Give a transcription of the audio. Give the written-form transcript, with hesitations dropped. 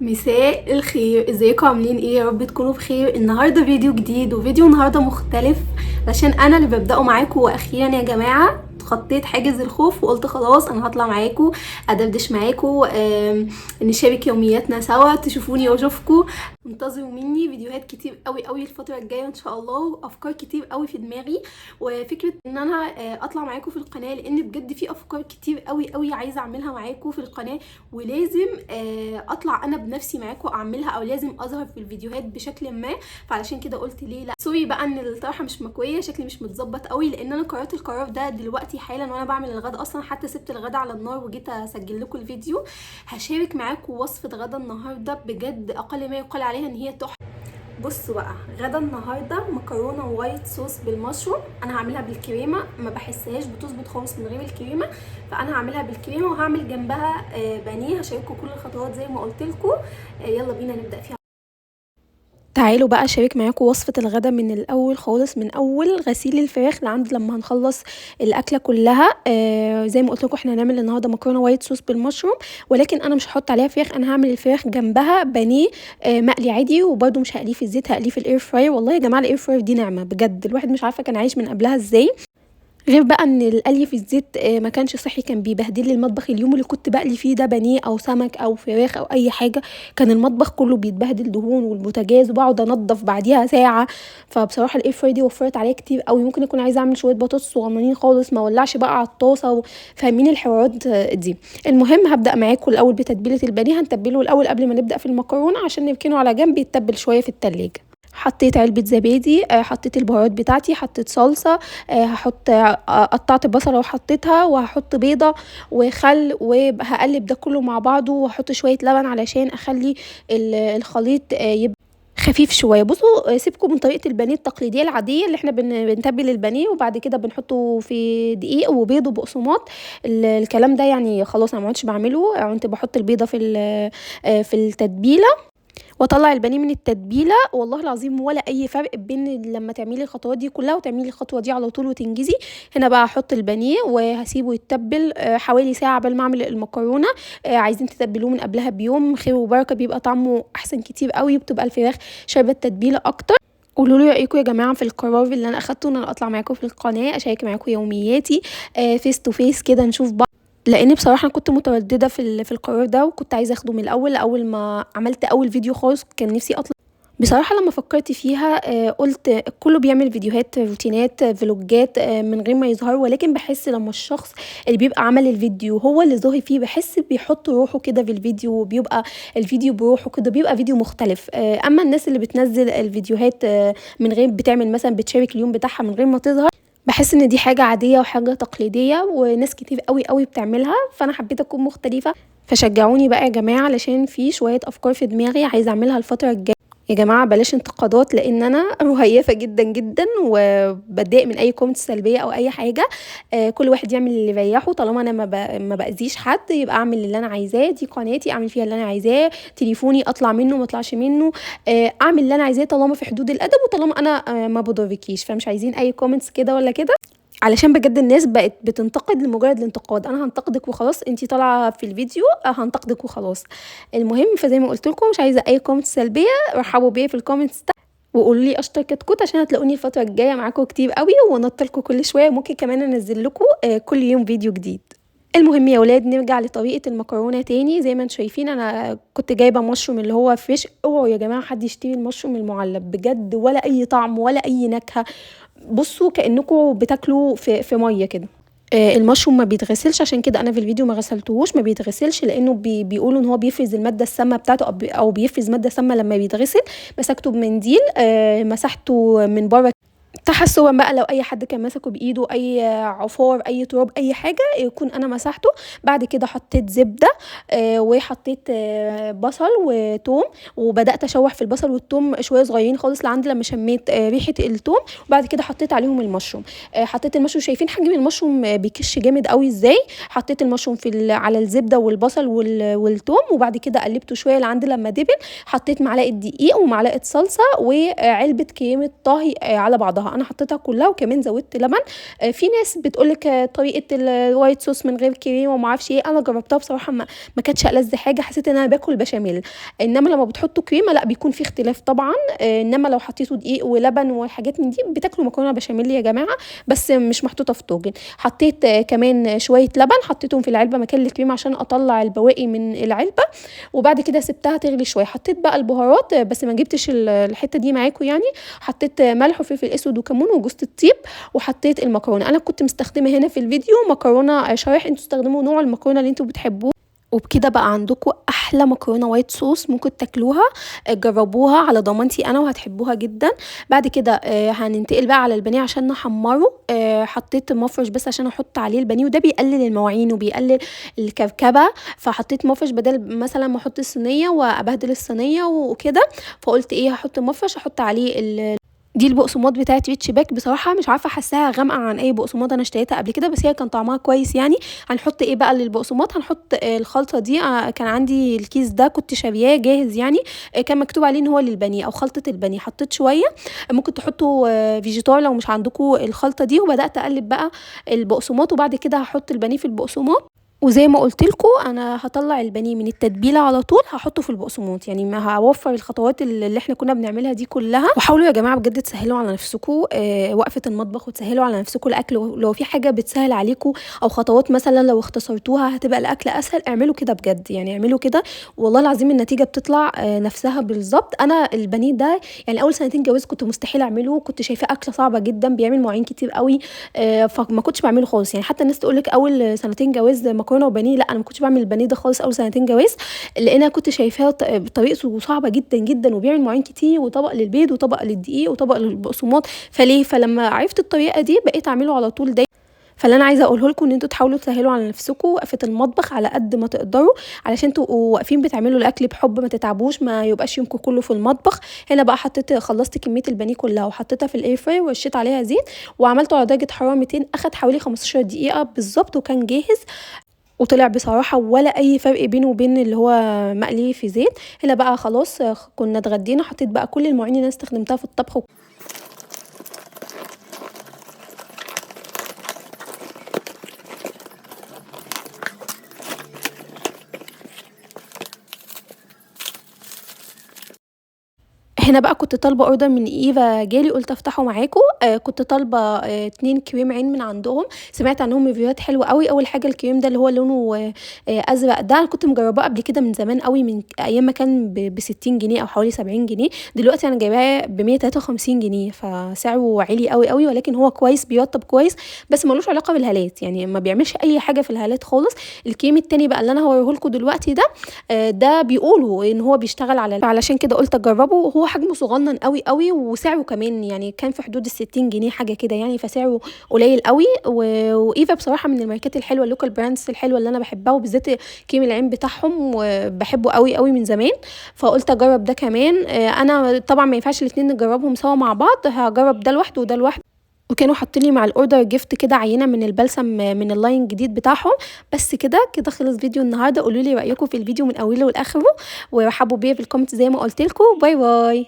مساء الخير، ازيكم؟ عاملين ايه؟ يا رب تكونوا بخير. النهارده فيديو جديد، وفيديو النهارده مختلف عشان انا اللي ببداه معاكم. واخيرا يا جماعه خطيت حاجز الخوف وقلت خلاص انا هطلع معاكم ادردش معاكم، نشارك يومياتنا سوا، تشوفوني واشوفكم. انتظروا مني فيديوهات كتير قوي قوي الفتره الجايه ان شاء الله، وافكار كتير قوي في دماغي. وفكره ان انا اطلع معاكم في القناه، لان بجد في افكار كتير قوي قوي عايزه اعملها معاكم في القناه، ولازم اطلع انا بنفسي معاكم اعملها، او لازم اظهر في الفيديوهات بشكل ما. فعلشان كده قلت ليه لا. سوري بقى ان الطرحه مش مكويه، شكلي مش متظبط قوي، لان انا قررت القرار ده دلوقتي حالا وانا بعمل الغدا. اصلا حتى سبت الغدا على النار وجيت اسجل لكم الفيديو. هشارك معاكم وصفه غدا النهارده بجد اقل ما يقال عليها ان هي تحفه. بصوا بقى، غدا النهارده مكرونه وايت صوص بالمشروم. انا هعملها بالكريمه، ما بحسهاش بتظبط خالص من غير الكريمه، فانا هعملها بالكريمه. وهعمل جنبها بانيه، هشارككم كل الخطوات زي ما قلت لكم. يلا بينا نبدا فيها. تعالوا بقى اشارك معاكم وصفه الغدا من الاول خالص، من اول غسيل الفراخ لعند لما هنخلص الاكله كلها. زي ما قلت لكم احنا هنعمل النهارده مكرونه وايت صوص بالمشروم، ولكن انا مش هحط عليها فراخ، انا هعمل الفراخ جنبها بانيه مقلي عادي. وبرده مش هقليه في الزيت، هقليه في الاير فراير. والله يا جماعه الاير فراير دي نعمه بجد، الواحد مش عارفه كان عايش من قبلها ازاي. غير بقى ان القلي في الزيت ما كانش صحي، كان بيبهدل لي المطبخ. اليوم اللي كنت بقلي فيه ده بانيه او سمك او فراخ او اي حاجه، كان المطبخ كله بيتبهدل دهون والبوتاجاز، وبقعد انضف بعديها ساعه. فبصراحه الاير فراي دي وفرت عليا كتير قوي. ممكن اكون عايزه اعمل شويه بطاطس صغننين خالص، ما ولعش بقى على الطاسه. فاهمين الحوارات دي. المهم هبدا معاكم الاول بتتبيله البانيه. هنتبله الاول قبل ما نبدا في المكرونه عشان نركنه على جنب يتبل شويه في التلاجة. حطيت علبة زبادي، حطيت البهارات بتاعتي، حطيت صلصة، هحط قطعت بصلة وحطيتها، وهحط بيضة وخل، وهقلب ده كله مع بعضه، واحط شوية لبن علشان اخلي الخليط يبقى خفيف شويه. بصوا سيبكم من طريقه البانيه التقليديه العاديه اللي احنا بنتبل البانيه وبعد كده بنحطه في دقيق وبيض وبقسماط. الكلام ده يعني خلاص انا ما عدتش بعمله. كنت بحط البيضه في التتبيله واطلع البانيه من التتبيله. والله العظيم ولا اي فرق بين لما تعملي الخطوات دي كلها وتعملي الخطوه دي على طول وتنجزي. هنا بقى هحط البانيه وهسيبه يتبل حوالي ساعه قبل ما اعمل المكرونه. عايزين تتبلوه من قبلها بيوم، خير وبركه، بيبقى طعمه احسن كتير قوي، وبتبقى الفراخ شاربه التتبيله اكتر. قولوا لي رايكم يا جماعه في القرار اللي انا اخدته ان انا اطلع معاكم في القناه اشارك معاكم يومياتي فيس تو فيس كده نشوف بعض. لاني بصراحه كنت متردده في القرار ده، وكنت عايزه اخده من الاول. اول ما عملت اول فيديو خالص كان نفسي اطلع. بصراحه لما فكرت فيها قلت كله بيعمل فيديوهات روتينات فلوجات من غير ما يظهر، ولكن بحس لما الشخص اللي بيبقى عمل الفيديو هو اللي ظاهر فيه، بحس بيحط روحه كده في الفيديو، وبيبقى الفيديو بروحه كده، بيبقى فيديو مختلف. اما الناس اللي بتنزل الفيديوهات من غير، بتعمل مثلا بتشارك اليوم بتاعها من غير ما تظهر، بحس ان دي حاجة عادية وحاجة تقليدية وناس كتير قوي قوي بتعملها. فانا حبيت اكون مختلفة، فشجعوني بقى يا جماعة علشان في شوية افكار في دماغي عايزة اعملها الفترة الجاية. يا جماعة بلاش انتقادات، لان انا رهيفة جدا جدا وبتضايق من اي كومنت سلبية او اي حاجة. كل واحد يعمل اللي يريحه، طالما انا ما باذيش حد يبقى اعمل اللي انا عايزاه. دي قناتي اعمل فيها اللي انا عايزاه، تليفوني اطلع منه ما اطلعش منه، اعمل اللي انا عايزاه طالما في حدود الادب، وطالما انا ما بضركيش. فمش عايزين اي كومنتس كده ولا كده، علشان بجد الناس بقت بتنتقد لمجرد الانتقاد. انا هنتقدك وخلاص، انتي طالعه في الفيديو هنتقدك وخلاص. المهم فزي ما قلت لكم مش عايزه اي كومنت سلبيه، رحبوا بيا في الكومنتس وقولوا لي اشطر كتكوت، عشان هتلاقوني الفتره الجايه معاكم كتير قوي وانطلكم كل شويه. ممكن كمان انزل لكم كل يوم فيديو جديد. المهم يا ولاد نرجع لطريقه المكرونه تاني. زي ما انتم شايفين انا كنت جايبه مشروم اللي هو فريش. اوعوا يا جماعه حد يشتري المشروم المعلب، بجد ولا اي طعم ولا اي نكهه. بصوا كانكم بتاكلوا في ميه كده. المشروم ما بيتغسلش، عشان كده انا في الفيديو ما غسلتهوش. ما بيتغسلش لانه بيقولوا ان هو بيفرز الماده السامه بتاعته، او بيفرز ماده سامه لما بيتغسل. مسكته بمنديل، مسحته من بره تحسبا بقى لو اي حد كان مسكه بايده اي عفار اي تراب اي حاجه يكون انا مسحته. بعد كده حطيت زبده وحطيت بصل وتوم، وبدات اشوح في البصل والتوم شويه صغيرين خالص لعند لما شميت ريحه التوم. وبعد كده حطيت عليهم المشروم. حطيت المشروم، شايفين حجم المشروم بيكش جامد قوي ازاي. حطيت المشروم على الزبده والبصل والتوم، وبعد كده قلبته شويه لعند لما دبل. حطيت معلقه دقيق ومعلقه صلصه وعلبه كريمه طهي على بعضها. بصراحه انا حطيتها كلها وكمان زودت لبن. في ناس بتقولك طريقه الوايت صوص من غير كريم وما اعرفش ايه، انا جربتها بصراحه ما كانتش ألذ حاجه، حسيت ان انا باكل بشاميل. انما لما بتحطوا كريمه لا بيكون في اختلاف طبعا. انما لو حطيتوا دقيق ولبن والحاجات من دي بتاكلوا مكرونه بشاميل يا جماعه، بس مش محطوطه في طاجن. حطيت كمان شويه لبن، حطيتهم في العلبه مكان الكريمه عشان اطلع البواقي من العلبه. وبعد كده سبتها تغلي شويه. حطيت بقى البهارات بس ما جبتش الحته دي معاكم يعني. حطيت ملح وفلفل اسود وكمون وجوز الطيب. وحطيت المكرونه، انا كنت مستخدمه هنا في الفيديو مكرونه شرايح، انتوا استخدموا نوع المكرونه اللي انتوا بتحبوه. وبكده بقى عندكم احلى مكرونه وايت صوص ممكن تاكلوها. جربوها على ضمانتي انا وهتحبوها جدا. بعد كده هننتقل بقى على البانيه عشان نحمره. حطيت مفرش بس عشان احط عليه البانيه، وده بيقلل المواعين وبيقلل الكركبه. فحطيت مفرش بدل مثلا ما احط الصينيه وابهدل الصينيه وكده. فقلت ايه، هحط مفرش احط عليه دي البقسماط بتاعت ريتش باك. بصراحه مش عارفه، حاساها غامقه عن اي بقسماط انا اشتريتها قبل كده، بس هي كان طعمها كويس يعني. هنحط ايه بقى للبقسماط؟ هنحط الخلطه دي. كان عندي الكيس ده كنت شارياه جاهز يعني. كان مكتوب عليه ان هو للبانيه او خلطه البانيه. حطيت شويه، ممكن تحطوا فيجيتار لو مش عندكم الخلطه دي. وبدات اقلب بقى البقسماط، وبعد كده هحط البانيه في البقسماط. وزي ما قلت لكم انا هطلع البانيه من التتبيله على طول هحطه في البقسماط، يعني ما هوفر الخطوات اللي احنا كنا بنعملها دي كلها. وحاولوا يا جماعه بجد تسهلوا على نفسكم وقفه المطبخ، وتسهلوا على نفسكم الاكل. لو في حاجه بتسهل عليكم او خطوات مثلا لو اختصرتوها هتبقى الاكل اسهل، اعملوا كده بجد يعني، اعملوا كده والله العظيم النتيجه بتطلع نفسها بالظبط. انا البانيه ده يعني اول سنتين جواز كنت مستحيل اعمله، كنت شايفاه اكله صعبه جدا بيعمل مواعين كتير قوي. فما كنتش بعمله خالص يعني. حتى الناس تقول لك اول سنتين جواز مكرونه وبانيه، لا انا ما كنتش بعمل البانيه ده خالص اول سنتين جواز، لان انا كنت شايفاه طريقته صعبه جدا جدا وبيعمل مواعين كتير، وطبق للبيض وطبق للدقيق وطبق للبقسماط. فلما عرفت الطريقه دي بقيت اعمله على طول ده. فاللي انا عايزه اقوله لكم ان انتوا تحاولوا تسهلوا على نفسكم وقفه المطبخ على قد ما تقدروا، علشان تبقوا واقفين بتعملوا الاكل بحب، ما تتعبوش، ما يبقاش يومكم كله في المطبخ. هنا بقى خلصت كميه البانيه كلها وحطيتها في الاير فراير ورشيت عليها زيت وعملته على درجه حراره 200. اخد حوالي 15 دقيقه بالظبط وكان جاهز. وطلع بصراحة ولا أي فرق بينه وبين اللي هو مقلي في زيت. هنا بقى خلاص كنا اتغدينا. حطيت بقى كل المواعين اللي انا استخدمتها في الطبخ. هنا بقى كنت طالبه اوردر من ايفا جالي، قلت افتحه معاكم. كنت طالبه 2 كريم عين من عندهم. سمعت عنهم ريفيوهات حلوه قوي. اول حاجه الكريم ده اللي هو لونه ازرق ده، انا كنت مجرباه قبل كده من زمان قوي، من ايام ما كان ب 60 جنيه او حوالي 70 جنيه. دلوقتي انا جايباه ب 153 جنيه، فسعره عالي قوي قوي، ولكن هو كويس بيرطب كويس، بس ملوش علاقه بالهالات يعني، ما بيعملش اي حاجه في الهالات خالص. الكريم التاني بقى اللي انا هوريه لكم دلوقتي ده، ده بيقولوا ان هو بيشتغل علشان كده قلت اجربه. هو حجمه صغنن قوي قوي، وسعره كمان يعني كان في حدود 60 جنيه حاجه كده يعني، فسعره قليل قوي. وايفا بصراحه من الماركات الحلوه، اللوكال براندز الحلوه اللي انا بحبها، وبالذات كريم العين بتاعهم وبحبه قوي قوي من زمان. فقلت اجرب ده كمان. انا طبعا ما ينفعش الاثنين نجربهم سوا مع بعض، هجرب ده لوحده وده لوحده. وكانوا حاطين لي مع الاوردر جيفت كده عينه من البلسم من اللاين الجديد بتاعهم. بس كده خلص فيديو النهارده. قولوا لي رايكم في الفيديو من اوله لاخره، ورحبوا بيا في الكومنت زي ما قلت لكم. باي باي.